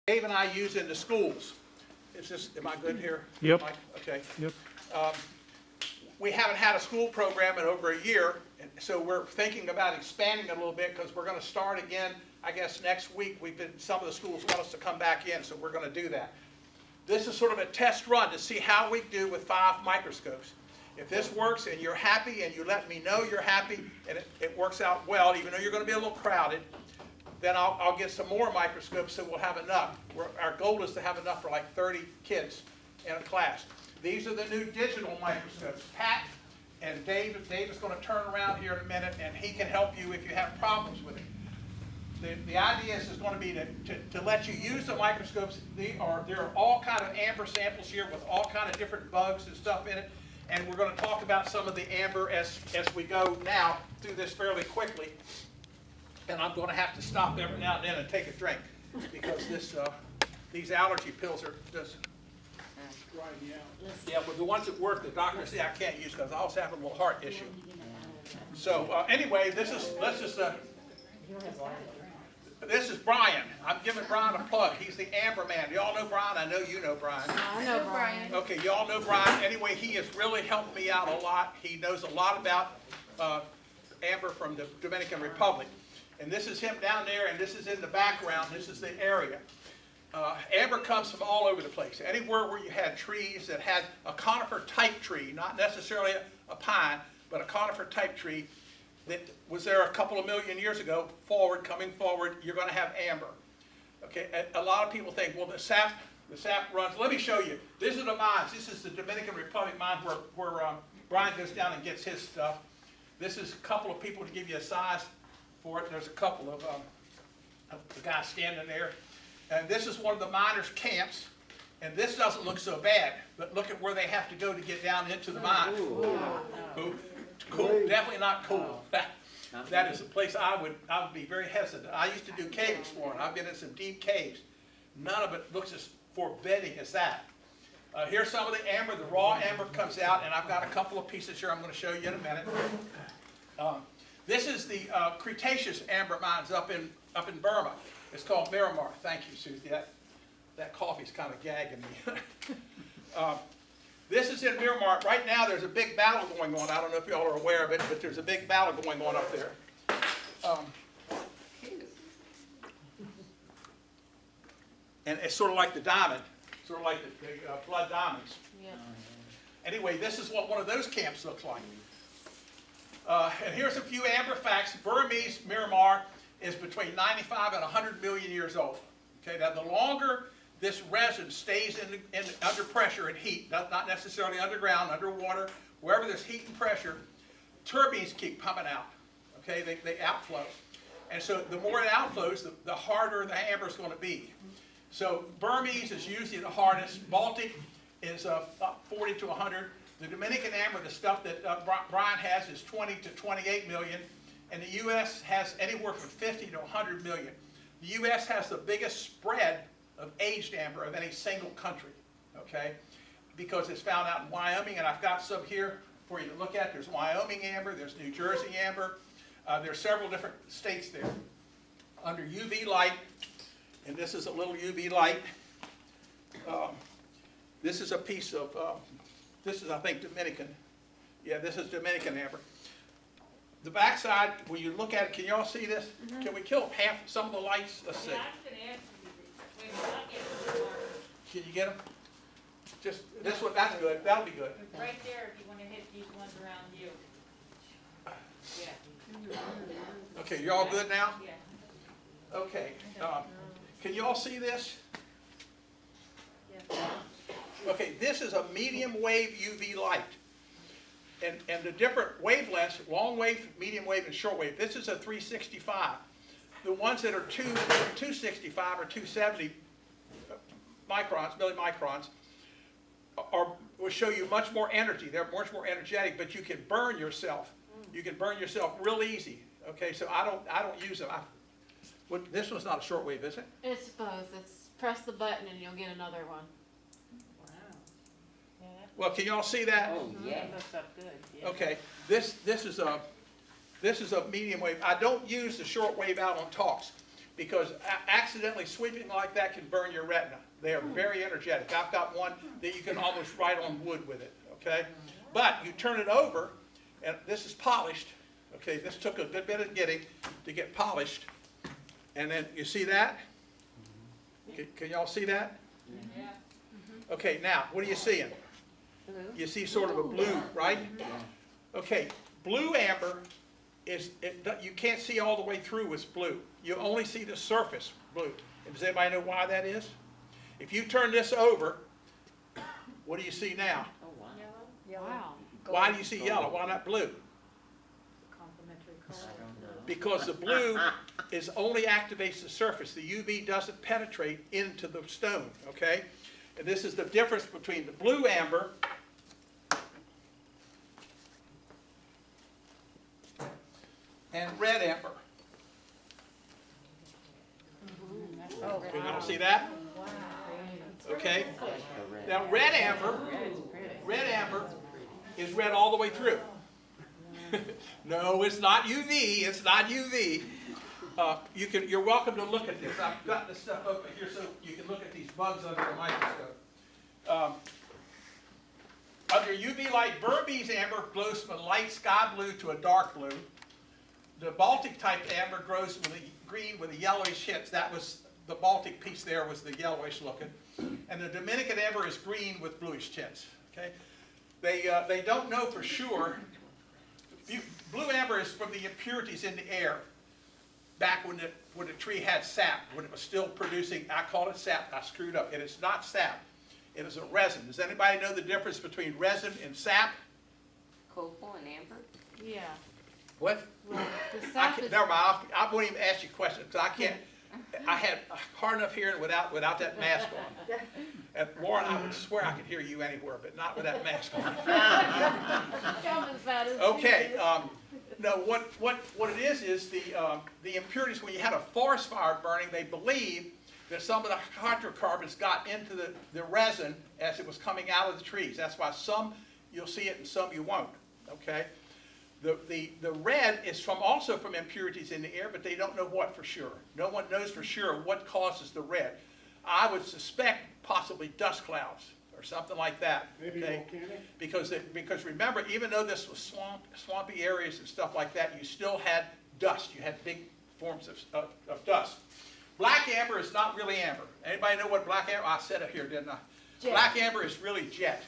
Dave and I use in the schools. Is this, am I good here? Yep. Mike? Okay. Yep. We haven't had a school program in over a year, and so we're thinking about expanding it a little bit because we're going to start again, I guess, next week. Some of the schools want us to come back in, so we're going to do that. This is sort of a test run to see how we do with 5 microscopes. If this works and you're happy and you let me know you're happy and it works out well, even though you're going to be a little crowded, then I'll get some more microscopes so we'll have enough. Our goal is to have enough for like 30 kids in a class. These are the new digital microscopes. Pat and Dave is going to turn around here in a minute and he can help you if you have problems with it. The idea is going to be to let you use the microscopes. There are all kind of amber samples here with all kind of different bugs and stuff in it. And we're going to talk about some of the amber as we go now through this fairly quickly. And I'm going to have to stop every now and then and take a drink because these allergy pills are just driving me out. Yeah, but the ones that work, the doctors say I can't use because I also have a little heart issue. So anyway, this is Brian. I'm giving Brian a plug. He's the Amber man. You all know Brian? I know you know Brian. I know Brian. Okay, you all know Brian. Anyway, he has really helped me out a lot. He knows a lot about amber from the Dominican Republic. And this is him down there, and this is in the background. This is the area. Amber comes from all over the place. Anywhere where you had trees that had a conifer-type tree, not necessarily a pine, but a conifer-type tree that was there a couple of million years ago, coming forward, you're going to have amber. Okay, a lot of people think, well, the sap runs. Let me show you. These are the mines. This is the Dominican Republic mine where Brian goes down and gets his stuff. This is a couple of people to give you a size for it. There's a couple of the guys standing there. And this is one of the miners' camps. And this doesn't look so bad, but look at where they have to go to get down into the mine. Cool, definitely not cool. That is a place I would be very hesitant. I used to do cave exploring. I've been in some deep caves. None of it looks as forbidding as that. Here's some of the amber. The raw amber comes out, and I've got a couple of pieces here I'm going to show you in a minute. This is the Cretaceous Amber mines up in Burma. It's called Miramar. Thank you, Susie. That coffee's kind of gagging me. This is in Miramar. Right now there's a big battle going on. I don't know if you all are aware of it, but there's a big battle going on up there. And it's sort of like the diamond, sort of like the blood diamonds. Yeah. Anyway, this is what one of those camps looks like. And here's a few amber facts. Burmese Miramar is between 95 and 100 million years old. Okay, now the longer this resin stays under pressure and heat, not necessarily underground, underwater, wherever there's heat and pressure, turbines keep pumping out. Okay, they outflow. And so the more it outflows, the harder the amber is going to be. So Burmese is usually the hardest. Baltic is 40 to 100. The Dominican amber, the stuff that Brian has, is 20 to 28 million. And the U.S. has anywhere from 50 to 100 million. The U.S. has the biggest spread of aged amber of any single country, okay? Because it's found out in Wyoming, and I've got some here for you to look at. There's Wyoming amber, there's New Jersey amber. There's several different states there. Under UV light, and this is a little UV light. This is a piece of, this is, I think, Dominican. Yeah, this is Dominican amber. The backside, when you look at it, can you all see this? Mm-hmm. Can we kill half some of the lights? Let's see. Yeah, I was going to ask you, wait, not get the marker. Can you get them? Just this one, that's good. That'll be good. Right there, if you want to hit these ones around you. Yeah. Okay, you're all good now? Yeah. Okay. Can you all see this? Yeah. Okay, this is a medium wave UV light. And the different wavelengths, long wave, medium wave, and short wave. This is a 365. The ones that are 265 or 270 microns, millimicrons, will show you much more energy. They're much more energetic, but you can burn yourself. You can burn yourself real easy. Okay, so I don't use them. This one's not a short wave, is it? It's both. It's press the button and you'll get another one. Well, can you all see that? Oh, yeah. Looks up good. Yeah. Okay, this is a medium wave. I don't use the short wave out on talks. because accidentally sweeping like that can burn your retina. They are very energetic. I've got one that you can almost write on wood with it, okay? But you turn it over, and this is polished, okay? This took a good bit of getting to get polished. And then, you see that? Can y'all see that? Yeah. Okay, now, what are you seeing? You see sort of a blue, right? Okay, blue amber you can't see all the way through with blue. You only see the surface blue. And does anybody know why that is? If you turn this over, what do you see now? Oh, wow. Wow. Why do you see yellow? Why not blue? Complementary color. Because the blue only activates the surface. The UV doesn't penetrate into the stone, okay? And this is the difference between the blue amber and red amber. Oh, Can y'all see that? wow. Okay. Now red amber is red all the way through. No, it's not UV. It's not UV. You're welcome to look at this. I've got this stuff over here so you can look at these bugs under the microscope. Under UV light, Burmese amber glows from a light sky blue to a dark blue. The Baltic type amber grows with a green with a yellowish hints. That was the Baltic piece there was the yellowish looking. And the Dominican amber is green with bluish tints. Okay? They don't know for sure. Blue amber is from the impurities in the air. Back when the tree had sap, when it was still producing, I call it sap, I screwed up. It is not sap, it is a resin. Does anybody know the difference between resin and sap? Copal and amber? Yeah. What? Well, the sap is, Never mind, I won't even ask you questions, because I can't, I had hard enough hearing without that mask on. And Warren, I would swear I could hear you anywhere, but not with that mask on. come as bad as Okay, no, what it is the impurities, when you had a forest fire burning, they believe that some of the hydrocarbons got into the resin as it was coming out of the trees. That's why some you'll see it and some you won't, okay? The red is also from impurities in the air, but they don't know what for sure. No one knows for sure what causes the red. I would suspect possibly dust clouds or something like that. Maybe okay? volcanic? Because remember, even though this was swampy areas and stuff like that, you still had dust. You had big forms of dust. Black amber is not really amber. Anybody know what black amber? I said it here, didn't I? Jet. Black amber is really jet.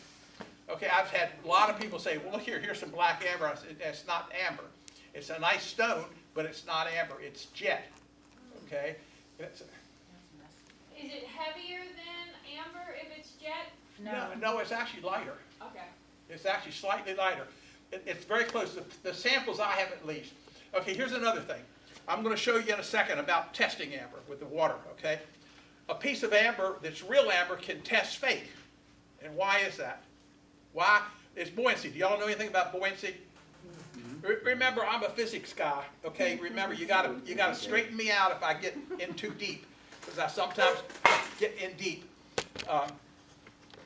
Okay, I've had a lot of people say, well, look here, here's some black amber. I said, it's not amber. It's a nice stone, but it's not amber. It's jet. Okay? Is it heavier than amber if it's jet? No, it's actually lighter. Okay. It's actually slightly lighter. It's very close. The samples I have at least. Okay, here's another thing. I'm going to show you in a second about testing amber with the water, okay? A piece of amber that's real amber can test fake. And why is that? Why? It's buoyancy. Do y'all know anything about buoyancy? Remember, I'm a physics guy, okay? Remember, you gotta straighten me out if I get in too deep, because I sometimes get in deep.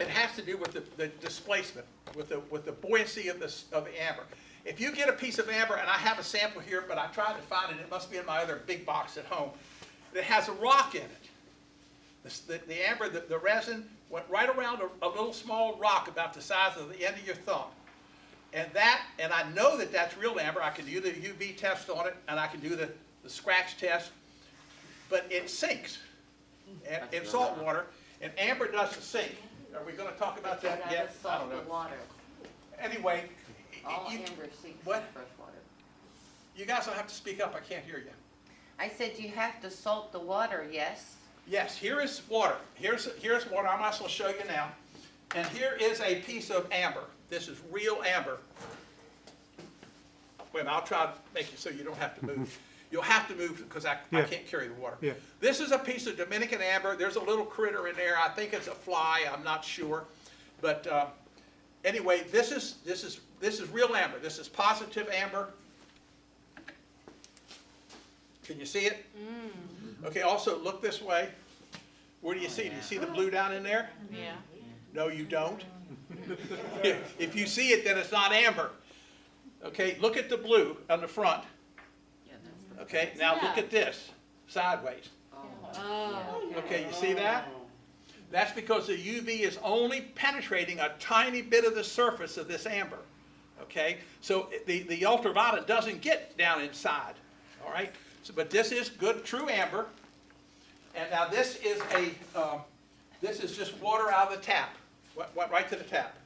It has to do with the displacement, with the buoyancy of the amber. If you get a piece of amber, and I have a sample here, but I tried to find it. It must be in my other big box at home. It has a rock in it. The amber, the resin, went right around a little small rock about the size of the end of your thumb. And I know that that's real amber. I can do the UV test on it, and I can do the scratch test. But it sinks in salt water, and amber doesn't sink. Are we going to talk about that yet? I don't know. Water. Anyway, All amber sinks in what? fresh water. You guys will have to speak up. I can't hear you. I said you have to salt the water, yes? Yes, here is water. Here's water. I might as well show you now. And here is a piece of amber. This is real amber. Wait a minute, I'll try to make it so you don't have to move. You'll have to move because I can't carry the water. Yeah. This is a piece of Dominican amber. There's a little critter in there. I think it's a fly. I'm not sure. But anyway, this is real amber. This is positive amber. Can you see it? Okay, also look this way. Where do you see it? Do you see the blue down in there? Yeah. No, you don't. If you see it, then it's not amber. Okay, look at the blue on the front. Yeah, that's Okay, now look at this. sideways. Oh. Okay, you see that? That's because the UV is only penetrating a tiny bit of the surface of this amber. Okay, so the ultraviolet doesn't get down inside. All right, so, but this is good, true amber. And now this is this is just water out of the tap. What right to the tap.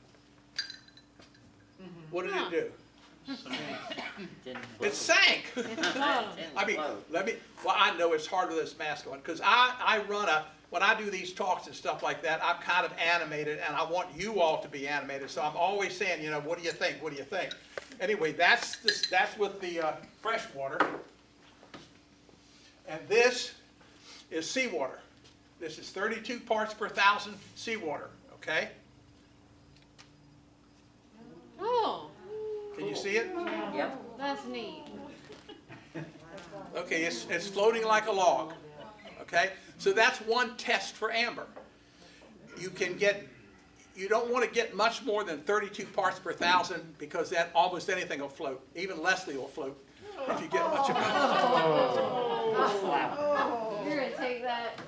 What did it do? It sank. I mean, well, I know it's hard with this mask on, because when I do these talks and stuff like that, I'm kind of animated, and I want you all to be animated, so I'm always saying, what do you think, what do you think? Anyway, that's with the fresh water, and this is seawater. This is 32 parts per thousand seawater, okay? Oh, Can you see it? Yep. that's neat. Okay, it's floating like a log, okay? So that's one test for amber. You don't want to get much more than 32 parts per thousand, because then almost anything will float. Even Leslie will float if you get much of it. You're gonna take that.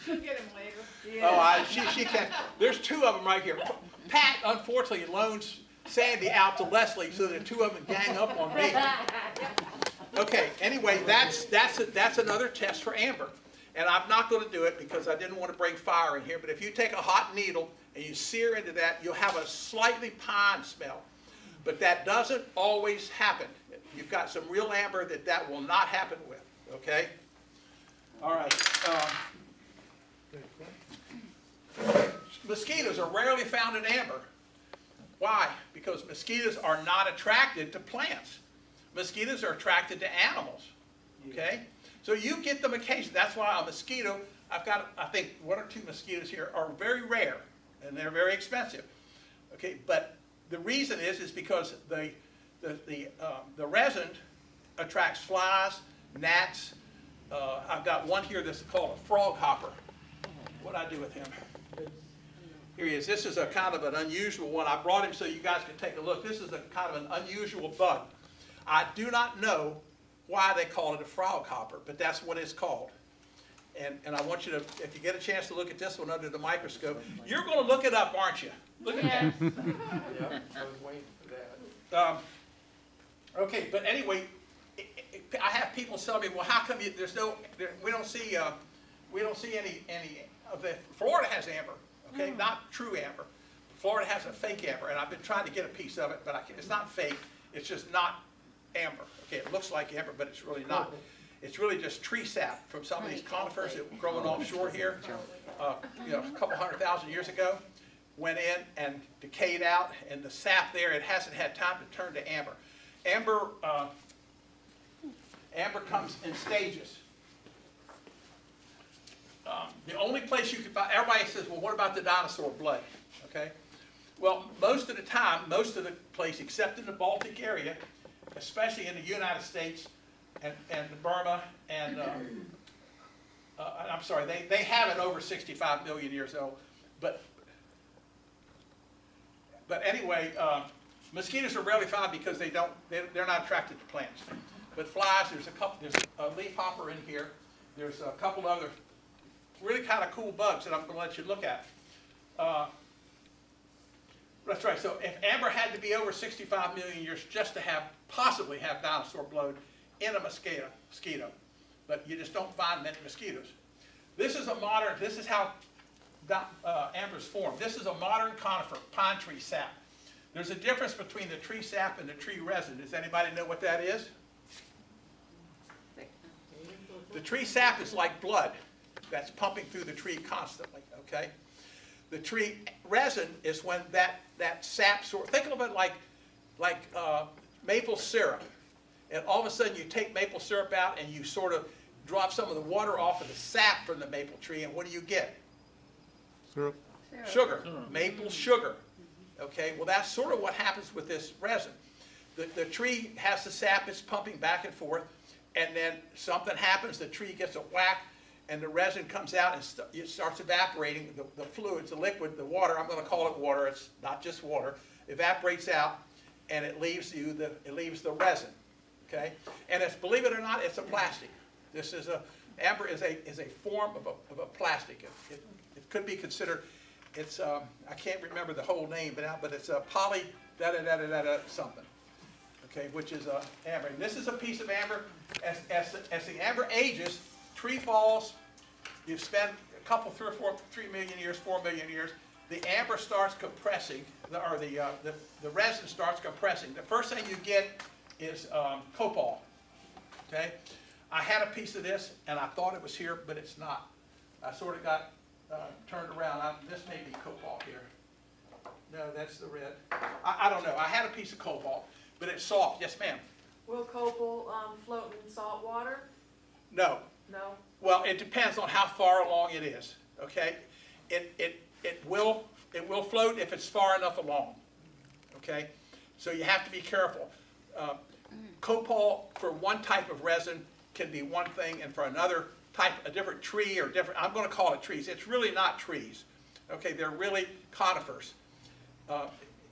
Get him later. Oh, she can't. There's two of them right here. Pat, unfortunately, loans Sandy out to Leslie so the two of them gang up on me. Okay, anyway, that's another test for amber. And I'm not going to do it because I didn't want to bring fire in here, but if you take a hot needle and you sear into that, you'll have a slightly pine smell. But that doesn't always happen. You've got some real amber that will not happen with, okay? All right. Mosquitoes are rarely found in amber. Why? Because mosquitoes are not attracted to plants. Mosquitoes are attracted to animals, okay? So you get them occasionally. That's why a mosquito, I've got, I think, 1 or 2 mosquitoes here are very rare, and they're very expensive, okay? But the reason is because the resin attracts flies, gnats. I've got one here that's called a frog hopper. What'd I do with him? Here he is. This is a kind of an unusual one. I brought him so you guys can take a look. This is a kind of an unusual bug. I do not know why they call it a frog hopper, but that's what it's called. And I want you to, if you get a chance to look at this one under the microscope, you're going to look it up, aren't you? Look at that. Yeah, I was waiting for that. Okay, but anyway, I have people tell me, well, how come we don't see any of the, Florida has amber, okay, not true amber. Florida has a fake amber, and I've been trying to get a piece of it, but it's not fake, it's just not amber. Okay, it looks like amber, but it's really not. It's really just tree sap from some of these conifers that were growing offshore here, a couple 100,000 years ago. Went in and decayed out, and the sap there, it hasn't had time to turn to amber. Amber comes in stages. The only place you can find, everybody says, well, what about the dinosaur blood? Okay. Well, most of the time, most of the place, except in the Baltic area, especially in the United States and Burma and, I'm sorry, they have it over 65 million years old. But anyway, mosquitoes are rarely found because they're not attracted to plants. But flies, there's a leaf hopper in here. There's a couple other really kind of cool bugs that I'm going to let you look at. That's right. So if amber had to be over 65 million years just to possibly have dinosaur blood in a mosquito, but you just don't find many mosquitoes. This is how amber's formed. This is a modern conifer, pine tree sap. There's a difference between the tree sap and the tree resin. Does anybody know what that is? The tree sap is like blood that's pumping through the tree constantly, okay? The tree resin is when that sap think of it like maple syrup. And all of a sudden you take maple syrup out and you sort of drop some of the water off of the sap from the maple tree, and what do you get? Syrup. Sugar, maple sugar. Okay, well that's sort of what happens with this resin. The tree has the sap, it's pumping back and forth, and then something happens, the tree gets a whack, and the resin comes out and it starts evaporating. The fluids, the liquid, the water, I'm going to call it water, it's not just water, evaporates out, and it leaves the resin. Okay, and believe it or not, it's a plastic. This is amber is a form of a plastic. It could be considered, it's, I can't remember the whole name, but it's a poly da-da-da-da-da something, okay, which is amber. And this is a piece of amber. As the amber ages, tree falls, you spend a couple, 3 million years, 4 million years, the amber starts compressing, or the resin starts compressing. The first thing you get is copal, okay? I had a piece of this, and I thought it was here, but it's not. I sort of got turned around. This may be cobalt here. No, that's the red. I don't know. I had a piece of cobalt, but it's soft. Yes, ma'am. Will copal float in salt water? No. No? Well, it depends on how far along it is, okay? It will float if it's far enough along, okay? So you have to be careful. Copal for one type of resin can be one thing, and for another type, a different tree or different, I'm going to call it trees. It's really not trees, okay? They're really conifers.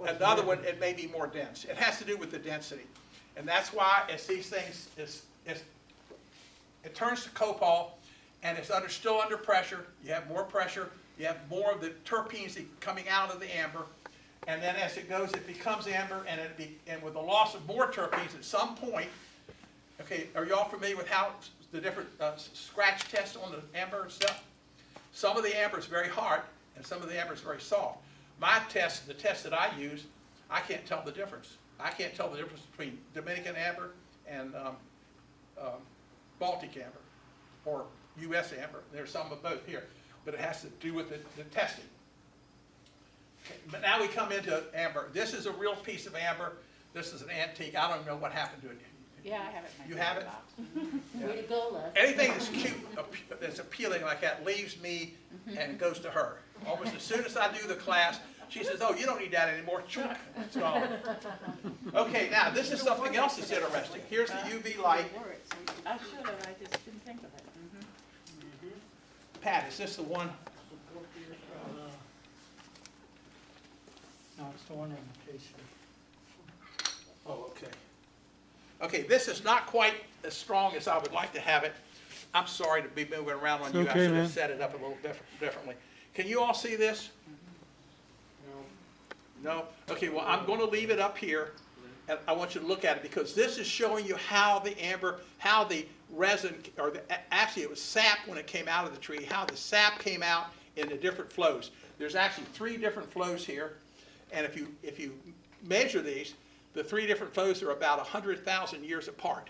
Another one, it may be more dense. It has to do with the density. And that's why as these things, it turns to copal, and it's still under pressure. You have more pressure. You have more of the terpenes coming out of the amber. And then as it goes, it becomes amber, and with the loss of more terpenes at some point, okay, are you all familiar with how the different scratch tests on the amber and stuff? Some of the amber is very hard, and some of the amber is very soft. My test, the test that I use, I can't tell the difference. I can't tell the difference between Dominican amber and Baltic amber, or U.S. amber. There's some of both here, but it has to do with the testing. Okay, but now we come into amber. This is a real piece of amber. This is an antique. I don't know what happened to it. Yeah, I have it in my You have it? box. Way to go, Les. Anything that's cute, that's appealing like that leaves me and goes to her. Almost as soon as I do the class, she says, "Oh, you don't need that anymore." Chook, it's gone. Okay, now this is something else that's interesting. Here's the UV light. I should have, I just didn't think of it. Pat, is this the one? No, it's the one on the case here. Oh, okay. Okay, this is not quite as strong as I would like to have it. I'm sorry to be moving around on It's you. I okay, should have man. set it up a little differently. Can you all see this? No? Okay, well, I'm going to leave it up here, and I want you to look at it, because this is showing you how the amber, how the resin, actually it was sap when it came out of the tree, how the sap came out in the different flows. There's actually 3 different flows here, and if you measure these, the 3 different flows are about 100,000 years apart.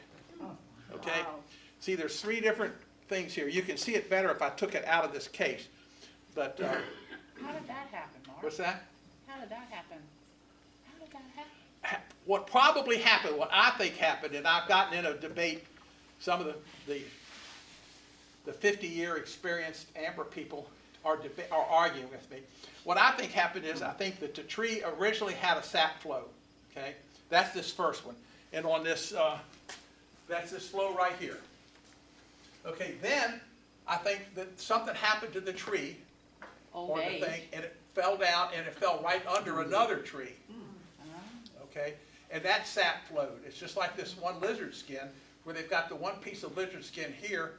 Okay? Wow. See, there's 3 different things here. You can see it better if I took it out of this case. But, How did that happen, Mark? what's that? How did that happen? How did that happen? What probably happened, what I think happened, and I've gotten in a debate, some of the 50-year experienced amber people are arguing with me. What I think happened is, I think that the tree originally had a sap flow, okay? That's this first one. And on this, that's this flow right here. Okay, then I think that something happened to the tree, Old or the age. thing, and it fell down, and it fell right under another tree. Okay, and that sap flowed. It's just like this one lizard skin, where they've got the one piece of lizard skin here,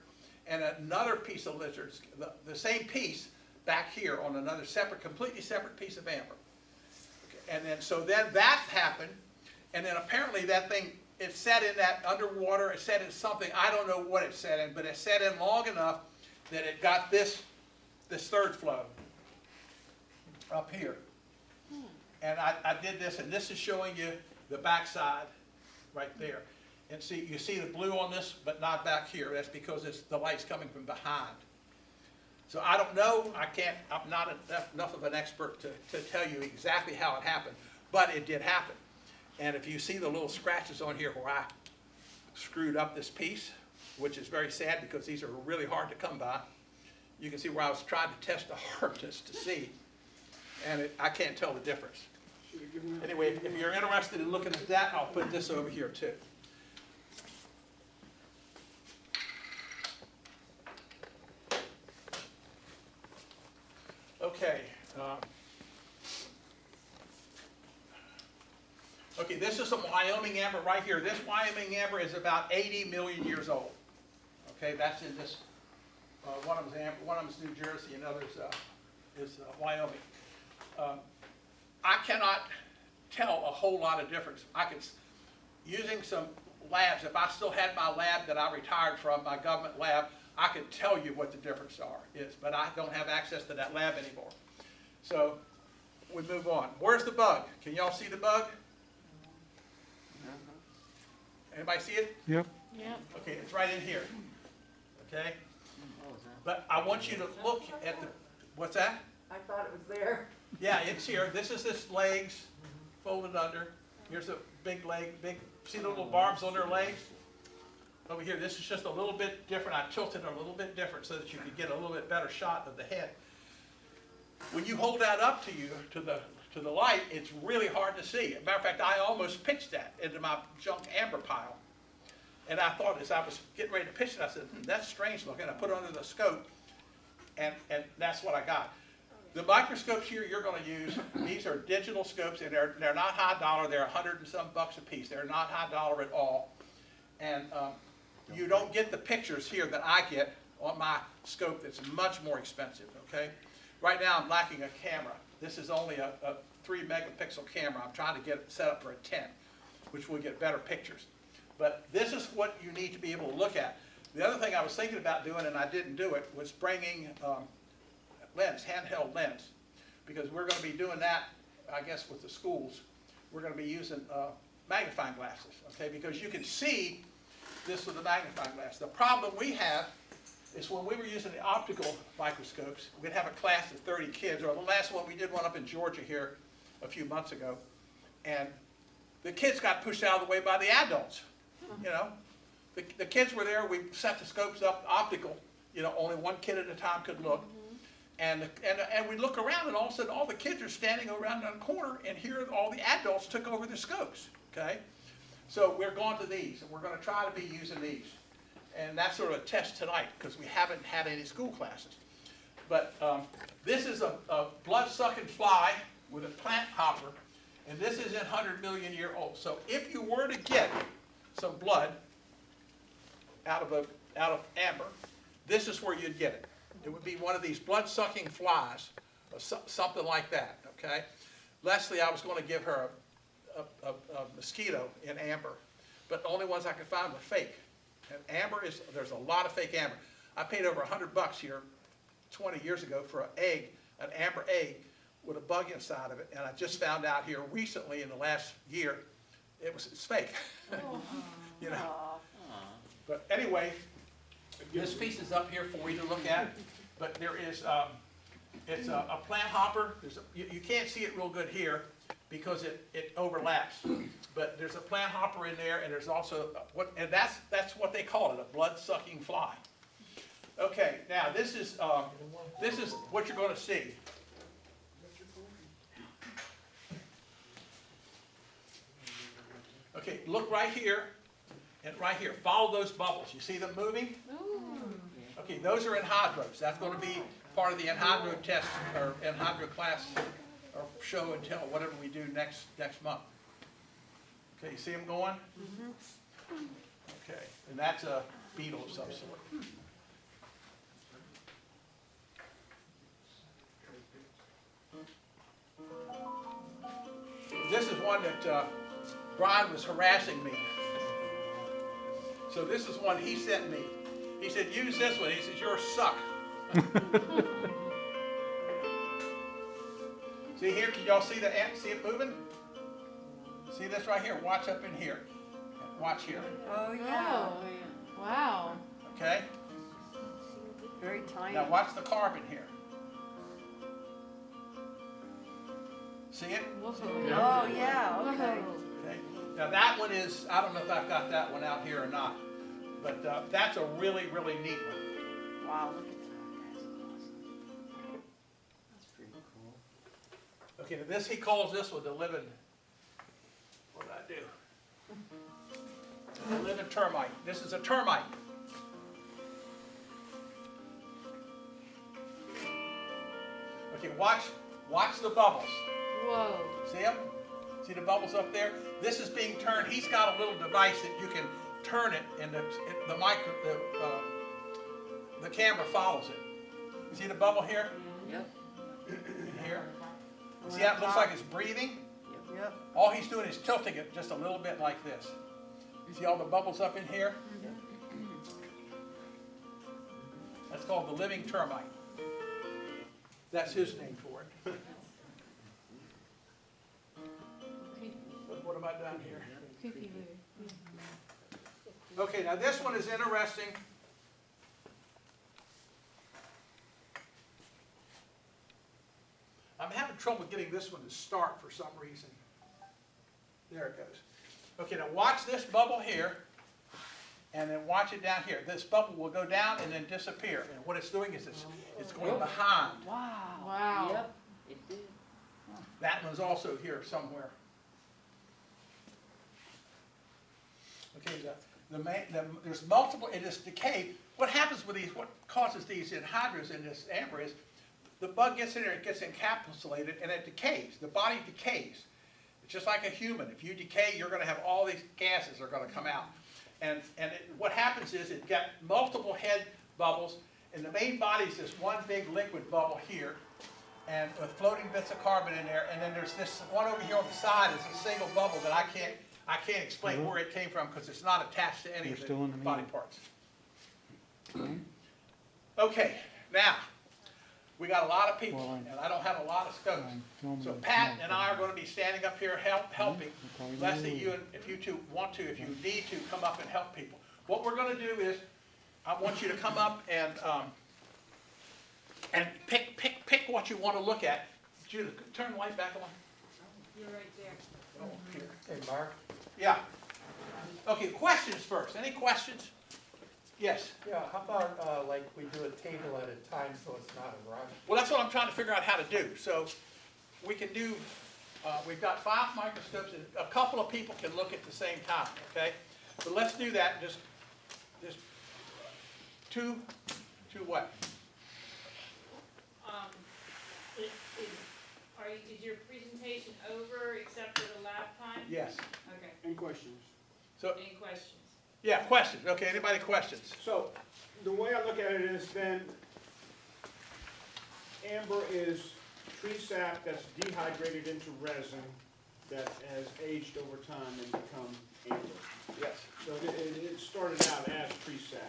and another piece of lizard skin, the same piece back here on another separate, completely separate piece of amber. Okay, and then, so then that happened, and then apparently that thing, it set in that underwater, it set in something, I don't know what it set in, but it set in long enough that it got this third flow up here. And I did this, and this is showing you the backside right there. And see, you see the blue on this, but not back here. That's because the light's coming from behind. So I don't know, I'm not enough of an expert to tell you exactly how it happened, but it did happen. And if you see the little scratches on here where I screwed up this piece, which is very sad because these are really hard to come by, you can see where I was trying to test the hardness to see, and I can't tell the difference. Anyway, if you're interested in looking at that, I'll put this over here too. Okay. Okay, this is some Wyoming amber right here. This Wyoming amber is about 80 million years old. Okay, that's in this, one of them is New Jersey, and others is Wyoming. I cannot tell a whole lot of difference. Using some labs, if I still had my lab that I retired from, my government lab, I could tell you what the difference is, but I don't have access to that lab anymore. So we move on. Where's the bug? Can y'all see the bug? Anybody see it? Yep. Yep. Okay, it's right in here. Okay? But I want you to look at the, what's that? I thought it was there. Yeah, it's here. This is this legs folded under. Here's a big leg, see the little barbs on their legs? Over here, this is just a little bit different. I tilted it a little bit different so that you could get a little bit better shot of the head. When you hold that up to you, to the light, it's really hard to see. As a matter of fact, I almost pitched that into my junk amber pile. And I thought, as I was getting ready to pitch it, I said, that's strange looking. I put it under the scope, and that's what I got. The microscopes here you're going to use, these are digital scopes, and they're not high dollar. They're $100 and some bucks a piece. They're not high dollar at all. And you don't get the pictures here that I get on my scope that's much more expensive, okay? Right now I'm lacking a camera. This is only a 3 megapixel camera. I'm trying to get it set up for a 10, which will get better pictures. But this is what you need to be able to look at. The other thing I was thinking about doing, and I didn't do it, was bringing handheld lens, because we're going to be doing that, I guess, with the schools. We're going to be using magnifying glasses, okay, because you can see this with a magnifying glass. The problem we have is when we were using the optical microscopes, we'd have a class of 30 kids, or the last one, we did one up in Georgia here a few months ago, and the kids got pushed out of the way by the adults, you know. The kids were there, we set the scopes up optical, you know, only one kid at a time could look. And we look around, and all of a sudden all the kids are standing around in a corner, and here all the adults took over the scopes, okay? So we're going to these, and we're going to try to be using these. And that's sort of a test tonight, because we haven't had any school classes. But this is a blood-sucking fly with a plant hopper, and this is in 100-million-year-old. So if you were to get some blood out of amber, this is where you'd get it. It would be one of these blood-sucking flies, or something like that, okay? Leslie, I was going to give her a mosquito in amber, but the only ones I could find were fake. And amber there's a lot of fake amber. I paid over $100 here 20 years ago for an amber egg with a bug inside of it, and I just found out here recently in the last year, it's fake, you know. But anyway, this piece is up here for you to look at, but there is, it's a plant hopper. You can't see it real good here because it overlaps, but there's a plant hopper in there, and there's also, that's what they call it, a blood-sucking fly. Okay, now this is what you're going to see. Okay, look right here and right here. Follow those bubbles. You see them moving? Okay, those are anhydros. That's going to be part of the anhydro test or anhydro class or show and tell, whatever we do next month. Okay, you see them going? Okay, and that's a beetle of some sort. This is one that Brian was harassing me. So this is one he sent me. He said, use this one. He says, yours suck. See here, can y'all see the ant? See it moving? See this right here? Watch up in here. Watch here. Oh, yeah. Oh, wow. Okay? Very tiny. Now watch the carbon here. See it? Whoa. Oh, yeah, okay. Okay. Now that one is, I don't know if I've got that one out here or not, but that's a really, really neat one. Wow, look at that. That's awesome. That's pretty cool. Okay, now this, he calls this one the living, what did I do? The living termite. This is a termite. Okay, watch the bubbles. Whoa. See them? See the bubbles up there? This is being turned. He's got a little device that you can turn it, and the the camera follows it. You see the bubble here? Yep, Here? See how it looks like it's breathing? yep. All he's doing is tilting it just a little bit like this. See all the bubbles up in here? That's called the living termite. That's his name for it. What have I done here? Creepy weird. Okay, now this one is interesting. I'm having trouble getting this one to start for some reason. There it goes. Okay, now watch this bubble here, and then watch it down here. This bubble will go down and then disappear. And what it's doing is it's going behind. Wow. Yep, it did. That one's also here somewhere. Okay, there's multiple, it is decay. What happens with these, what causes these anhydrous in this amber is the bug gets in there, it gets encapsulated, and it decays. The body decays. It's just like a human. If you decay, you're going to have all these gases are going to come out. And what happens is it got multiple head bubbles, and the main body is this one big liquid bubble here, and with floating bits of carbon in there. And then there's this one over here on the side is a single bubble that I can't explain where it came from because it's not attached to any of the body parts. Okay, now we got a lot of people, and I don't have a lot of scopes. So Pat and I are going to be standing up here helping. Leslie, you, if you two want to, if you need to, come up and help people. What we're going to do is, I want you to come up and pick what you want to look at. Judith, turn the light back on. You're right there. Oh, here. Hey, Mark? Yeah. Okay, questions first. Any questions? Yes. Yeah, how about, like, we do a table at a time so it's not a rush? Well, that's what I'm trying to figure out how to do. So we can do, we've got 5 microscopes, and a couple of people can look at the same time, okay? But let's do that, just two what? Is your presentation over except for the lab time? Yes. Okay, Any questions? So, any questions? yeah, questions. Okay, anybody questions? So, the way I look at it is then, amber is tree sap that's dehydrated into resin that has aged over time and become amber. Yes. So it started out as tree sap,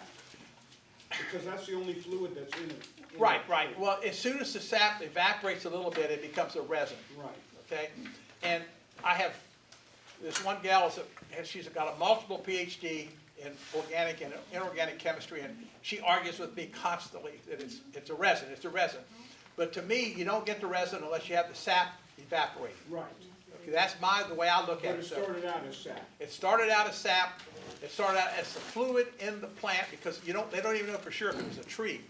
because that's the only fluid that's in it. Right. Well, as soon as the sap evaporates a little bit, it becomes a resin, Right. okay? And I have, this one gal, she's got a multiple PhD in organic and inorganic chemistry, and she argues with me constantly that it's a resin. But to me, you don't get the resin unless you have the sap evaporated. Right. Okay, that's the way I look But at it it. So started out as sap. it started out as sap. It started out as the fluid in the plant because they don't even know for sure if it was a tree.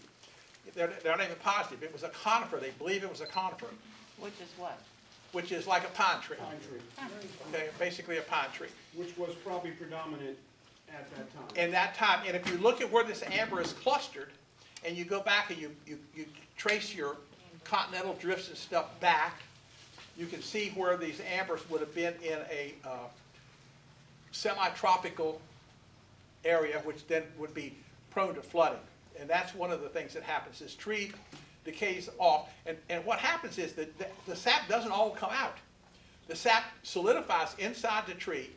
They're not even positive. It was a conifer. They believe it was a conifer, Which is what? which is like a pine tree. Pine tree, Okay, basically a pine tree. which was probably predominant at that time. In that time, and if you look at where this amber is clustered, and you go back and you trace your continental drifts and stuff back, you can see where these ambers would have been in a semi-tropical area, which then would be prone to flooding. And that's one of the things that happens. This tree decays off, and what happens is that the sap doesn't all come out. The sap solidifies inside the tree.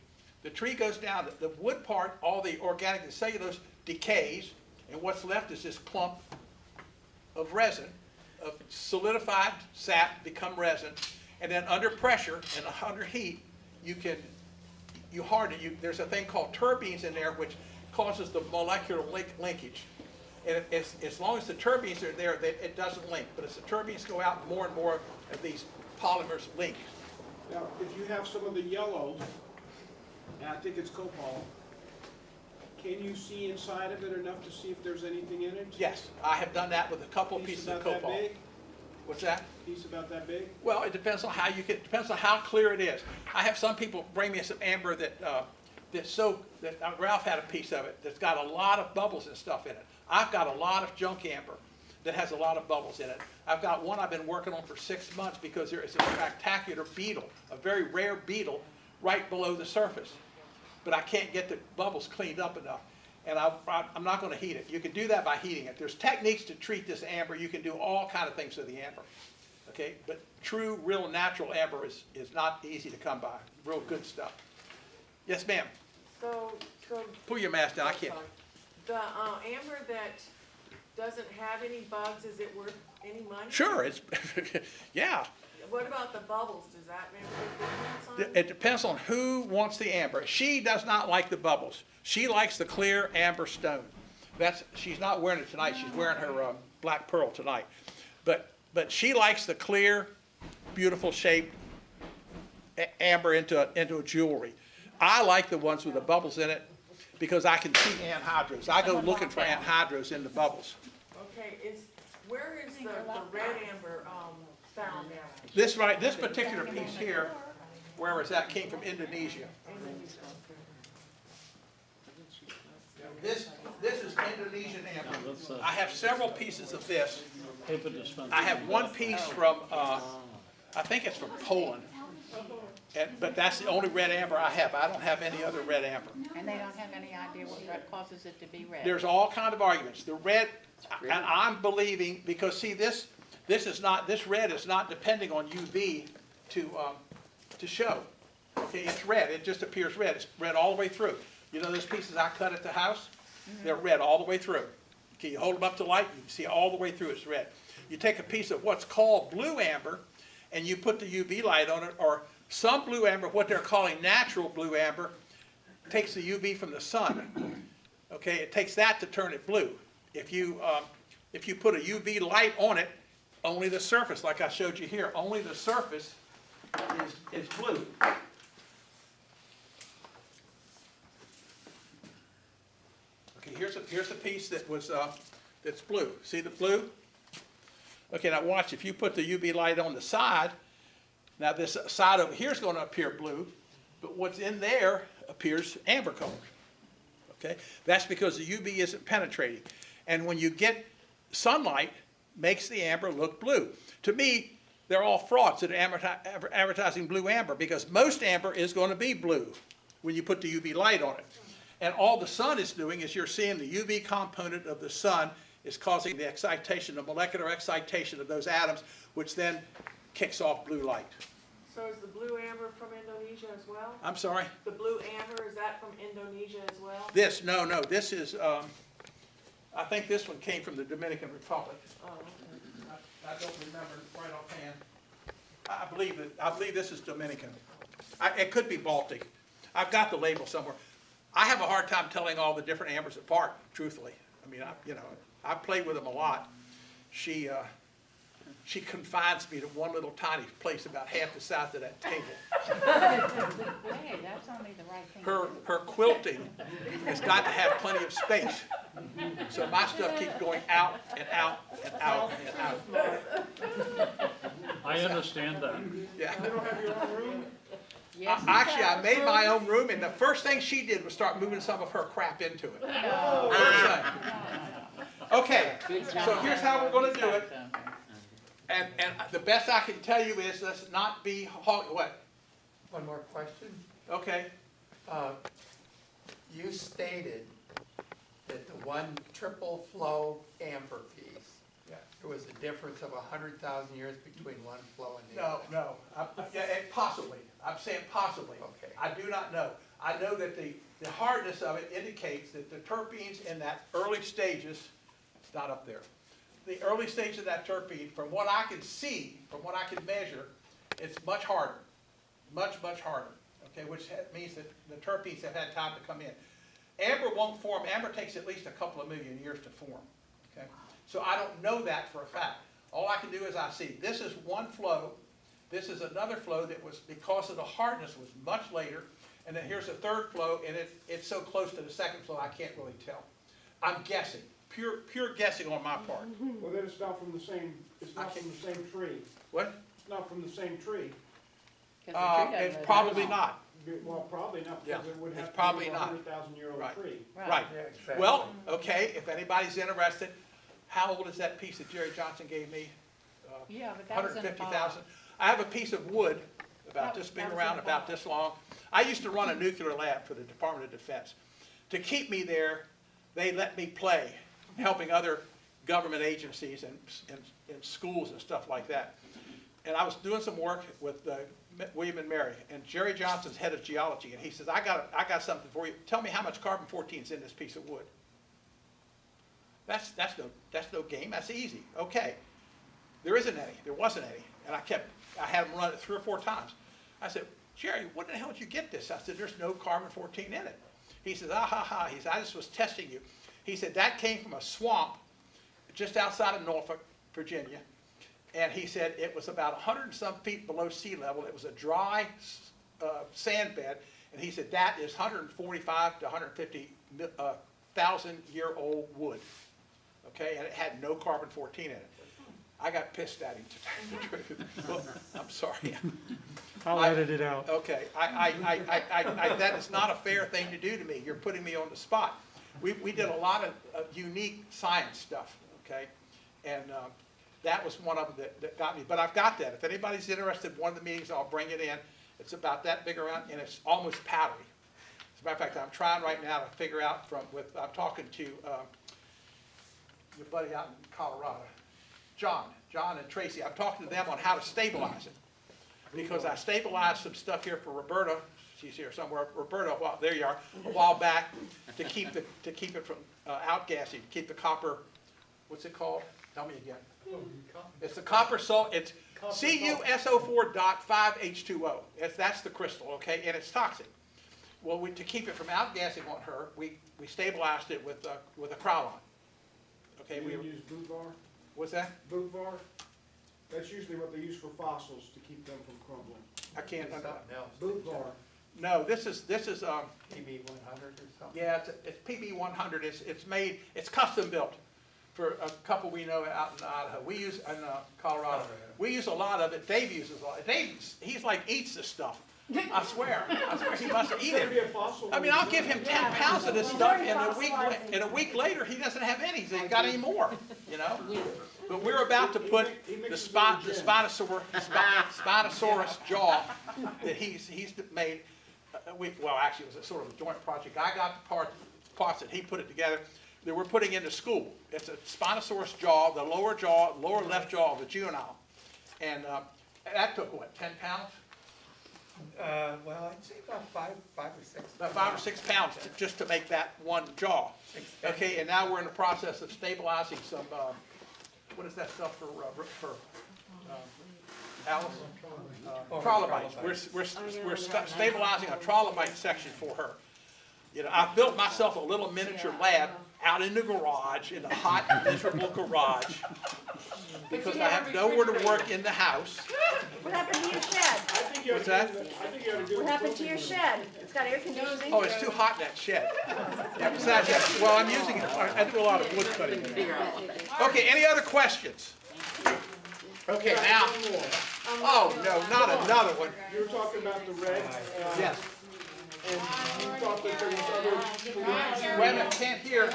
The tree goes down. The wood part, all the organic, the cellulose decays, and what's left is this clump of resin, of solidified sap become resin, and then under pressure and under heat, you harden it. There's a thing called turbines in there which causes the molecular linkage. And as long as the turbines are there, it doesn't link. But as the turbines go out, more and more of these polymers link. Now, if you have some of the yellow, and I think it's copal, can you see inside of it enough to see if there's anything in it? Yes, I have done that with a couple of pieces of Piece about copal. that big? What's that? Piece about that big? Well, it depends on how depends on how clear it is. I have some people bring me some amber that Ralph had a piece of it that's got a lot of bubbles and stuff in it. I've got a lot of junk amber that has a lot of bubbles in it. I've got one I've been working on for 6 months because there is a spectacular beetle, a very rare beetle, right below the surface. But I can't get the bubbles cleaned up enough. and I'm not gonna heat it. You can do that by heating it. There's techniques to treat this amber. You can do all kind of things to the amber, okay? But true, real, natural amber is not easy to come by. Real good stuff. Yes, ma'am. So, Pull your mask down. I can't. the amber that doesn't have any bugs, is it worth any money? Sure, it's, yeah. What about the bubbles? Does that make a difference on? It depends on who wants the amber. She does not like the bubbles. She likes the clear amber stone. She's not wearing it tonight. She's wearing her black pearl tonight. But she likes the clear, beautiful shaped amber into a jewelry. I like the ones with the bubbles in it because I can see anhydrous. I go looking for anhydrous in the bubbles. Okay, where is the red amber, found now? This particular piece here, where is that, came from Indonesia. This is Indonesian amber. I have several pieces of this. I have one piece from, I think it's from Poland. But that's the only red amber I have. I don't have any other red amber. And they don't have any idea what causes it to be red. There's all kind of arguments. The red, and I'm believing, because see, this red is not depending on UV to show. Okay, it's red. It just appears red. It's red all the way through. You know those pieces I cut at the house? They're red all the way through. Okay, you hold them up to light, you can see all the way through it's red. You take a piece of what's called blue amber, and you put the UV light on it, or some blue amber, what they're calling natural blue amber, takes the UV from the sun. Okay, it takes that to turn it blue. If you put a UV light on it, only the surface, like I showed you here, only the surface is blue. Okay, here's a piece that was that's blue. See the blue? Okay, now watch. If you put the UV light on the side, now this side over here is going to appear blue, but what's in there appears amber color. Okay, that's because the UV isn't penetrating, and when you get sunlight, makes the amber look blue. To me, they're all frauds that are advertising blue amber, because most amber is going to be blue when you put the UV light on it. And all the sun is doing is you're seeing the UV component of the sun is causing the excitation, the molecular excitation of those atoms, which then kicks off blue light. So is the blue amber from Indonesia as well? I'm sorry? The blue amber, is that from Indonesia as well? No, this is, I think this one came from the Dominican Republic. Oh, okay. I don't remember right offhand. I believe this is Dominican. It could be Baltic. I've got the label somewhere. I have a hard time telling all the different ambers apart, truthfully. I mean, I play with them a lot. She confines me to one little tiny place about half the size of that table. Hey, that's only the right thing. Her quilting has got to have plenty of space. So my stuff keeps going out and out and out and out. I understand that. Yeah. You don't have your own room? Yes, Actually, I made my own room, and the first thing she did was start moving some of her crap into it. First thing. Okay, so here's how we're going to do it. And the best I can tell you is let's not be what? One more question. Okay. You stated that the one triple flow amber piece, there was a difference of 100,000 years between one flow and the other. No. Possibly. I'm saying possibly. Okay. I do not know. I know that the hardness of it indicates that the terpenes in that early stages, it's not up there. The early stage of that terpene, from what I can see, from what I can measure, it's much harder. Much harder. Okay, which means that the terpenes have had time to come in. Amber won't form. Amber takes at least a couple of million years to form. Okay, so I don't know that for a fact. All I can do is I see this is one flow. This is another flow that was, because of the hardness, was much later. And then here's a third flow, and it's so close to the second flow I can't really tell. I'm guessing. Pure guessing on my part. Well, then it's not from the same, it's not from the same tree. What? It's not from the same tree. It's probably not. Well, probably not, because Yeah, it would it's have to probably be a not. 100,000-year-old Right. tree. Right. Yeah, exactly. Well, okay, if anybody's interested, how old is that piece that Jerry Johnson gave me? Yeah, but that was in a 150,000. I have a piece of wood about this big around, about this long. I used to run a nuclear lab for the Department of Defense. To keep me there, they let me play, helping other government agencies and schools and stuff like that. And I was doing some work with William and Mary, and Jerry Johnson's head of geology, and he says, I got something for you. Tell me how much carbon-14 is in this piece of wood. That's no game. That's easy. Okay. There isn't any. There wasn't any. And I had him run it 3 or 4 times. I said, Jerry, what the hell did you get this? I said, there's no carbon-14 in it. He says, ah, ha, ha. He said, I just was testing you. He said, that came from a swamp just outside of Norfolk, Virginia. And he said it was about 100 and some feet below sea level. It was a dry sand bed. And he said, that is 145 to 150,000-year-old wood. Okay, and it had no carbon-14 in it. I got pissed at him, to tell you the truth. Well, I'm sorry. I'll edit it out. Okay, that is not a fair thing to do to me. You're putting me on the spot. We did a lot of unique science stuff, okay? And that was one of them that got me. But I've got that. If anybody's interested, one of the meetings, I'll bring it in. It's about that big around, and it's almost powdery. As a matter of fact, I'm trying right now to figure out I'm talking to your buddy out in Colorado, John and Tracy. I'm talking to them on how to stabilize it. Because I stabilized some stuff here for Roberta, she's here somewhere, Roberta, well, there you are, a while back, to keep it from outgassing, to keep the copper, what's it called? Tell me again. It's the copper salt, it's CuSO4.5H2O. That's the crystal, okay, and it's toxic. Well, to keep it from outgassing on her, we stabilized it with a Krylon. Okay, You didn't use boot bar? What's that? Boot bar? That's usually what they use for fossils to keep them from crumbling. I can't. Something else. Boot bar. No, this is PB 100 or something? yeah, it's PB 100. It's made. It's custom built for a couple we know out in Idaho. We use in Colorado. We use a lot of it. Dave uses a lot. He's like eats this stuff. I swear he must eat It's gonna be it. a fossil. I mean, I'll give him 10 pounds of this stuff, and a week later he doesn't have any. He's got any more, you know. But we're about to put the Spinosaurus jaw that he's made. Well, actually, it was a sort of a joint project. I got the parts that he put it together that we're putting into school. It's a Spinosaurus jaw, the lower left jaw of the juvenile, and that took what, 10 pounds? Well, I'd say about five or six. About 5 or 6 pounds just to make that one jaw. Okay, and now we're in the process of stabilizing some. What is that stuff for Alice? Trilobite. We're stabilizing a trilobite section for her. You know, I've built myself a little miniature lab out in the garage, in the hot, miserable garage, because I have nowhere to work in the house. What happened to your shed? What's that? What happened to your shed? It's got air conditioning. Oh, it's too hot in that shed. Yeah, besides that, well, I'm using it, I do a lot of wood cutting. Okay, any other questions? Okay, now, oh, no, not another one. You were talking about the red, Yes. and you thought that there was other pollutants. Wait a minute, can't hear.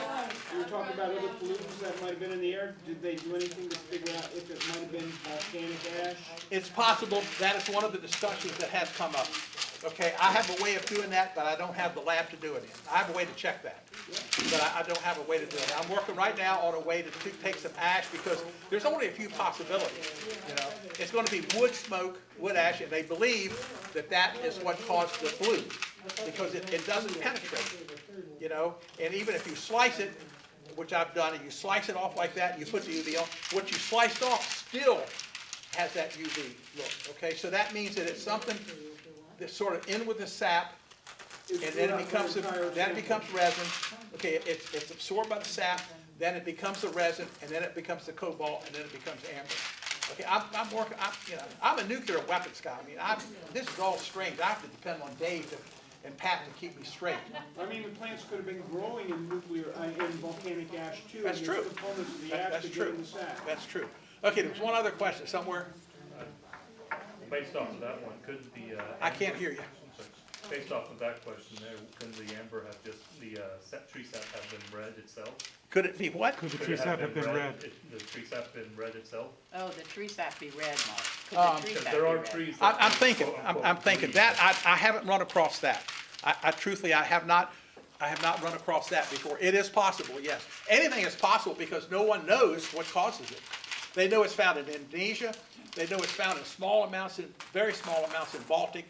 You were talking about other pollutants that might have been in the air. Did they do anything to figure out if it might have been volcanic ash? It's possible, that is one of the discussions that has come up. Okay, I have a way of doing that, but I don't have the lab to do it in. I have a way to check that, but I don't have a way to do it. I'm working right now on a way to take some ash, because there's only a few possibilities, you know. It's gonna be wood smoke, wood ash, and they believe that that is what caused the blue, because it doesn't penetrate, you know. And even if you slice it, which I've done, and you slice it off like that, you put the UV on, what you sliced off still has that UV look, okay? So that means that it's something that's sort of in with the sap, and then it becomes resin. Okay, it's absorbed by the sap, then it becomes the resin, and then it becomes the cobalt, and then it becomes amber. Okay, I'm a nuclear weapons guy. I mean, this is all strange. I have to depend on Dave and Pat to keep me straight. I mean, the plants could have been growing in in volcanic ash too. That's and true. there's components of the ash That's that get true. in the sap. That's true. Okay, there was one other question somewhere. Based off of that one, couldn't the, I can't hear you. based off of that question there, couldn't the amber have just, the tree sap have been red itself? Could it be what? Could the Could tree it sap have been red? The tree sap been red itself? Oh, the tree sap be red, Mark. Could Um, the tree Because sap there be are red? trees. that I'm are thinking, quote, I'm unquote, thinking green. that, I haven't run across that. I truthfully, I have not. I have not run across that before. It is possible, yes. Anything is possible because no one knows what causes it. They know it's found in Indonesia. They know it's found in small amounts, very small amounts in Baltic,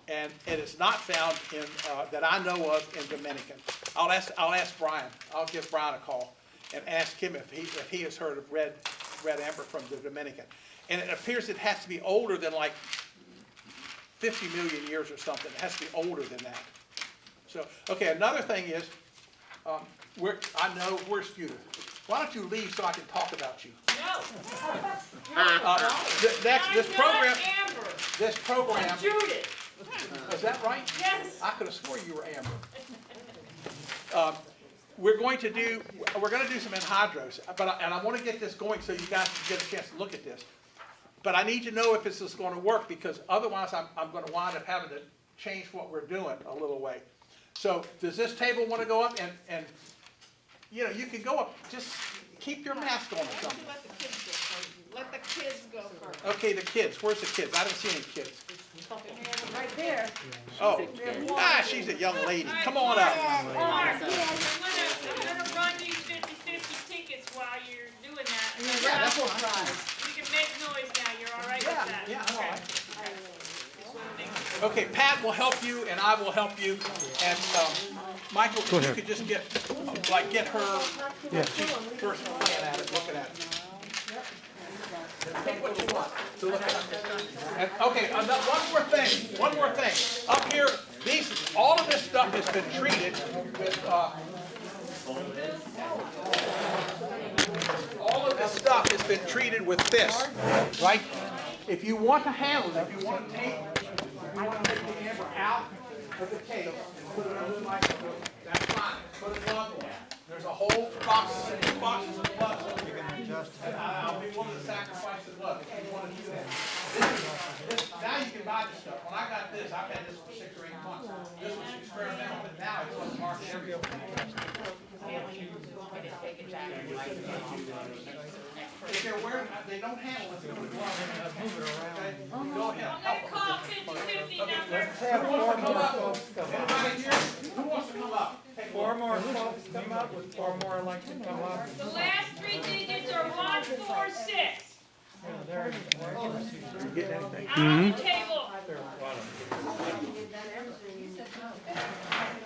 and it is not found in, that I know of, in Dominican. I'll ask Brian. I'll give Brian a call and ask him if he has heard of red amber from the Dominican. And it appears it has to be older than like 50 million years or something. It has to be older than that. So, okay, another thing is, where's Judith? Why don't you leave so I can talk about you? No, This program, Amber. this program, Judith, is that right? yes. I could have swore you were Amber. We're going to do some anhydrous, and I want to get this going so you guys can get a chance to look at this. But I need to know if this is going to work, because otherwise I'm going to wind up having to change what we're doing a little way. So does this table want to go up? And you know, you can go up, just keep your mask on or something. Let the kids go first. Let the kids go first. Okay, the kids. Where's the kids? I don't see any kids. Right there. Oh, she's a young lady. Come on up. Mark, I'm gonna run these 50-50 tickets while you're doing that. Yeah, that's what You can make noise now, you're all right with that? Yeah, I'm all Okay. right. Just wanna make sure. Okay, Pat will help you, and I will help you. And Michael, Go if you ahead. could just get her, she's first looking at it, Pick what you want to look at. And, okay, one more thing. Up here, all of this stuff has been treated with, all of this stuff has been treated with this, right? If you want to handle it, if you want to take the amber out of the case and put it under the microscope, that's fine. Put a glove on. There's a whole box of gloves. And I'll be willing to sacrifice the glove if you want to do that. Now you can buy this stuff. When I got this, I've had this for 6 or 8 months. This was experimental, but now it's on the market everywhere. If they're wearing, they don't handle it, they're going to glove. Okay? Go ahead. I'm gonna call 50-50 number. Who wants to come up? Anybody here? Who wants to come up? Take Four more folks come up, with 4 more like to come up. The last 3 digits are 1, 4, 6. Out on the table.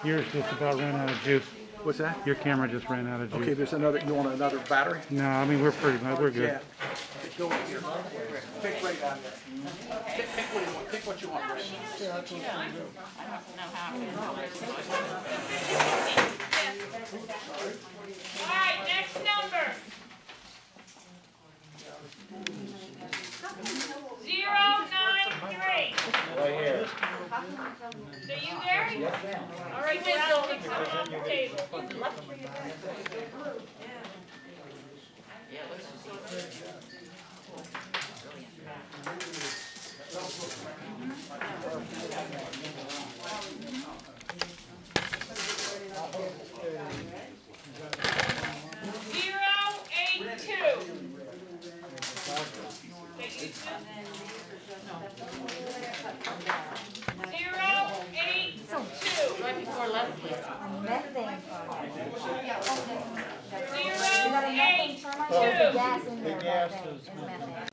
Yours just about ran out of juice. What's that? Your camera just ran out of juice. Okay, there's another, you want another battery? No, I mean, we're pretty much, we're good. Yeah. Go in here. Pick right out there. Pick what you want, pick what you want, Ray. All right, next number. 093. Right here. So you there? All right, we're out of the table. Right before Leslie. Methane. 082. Gas in there, methane. It's methane.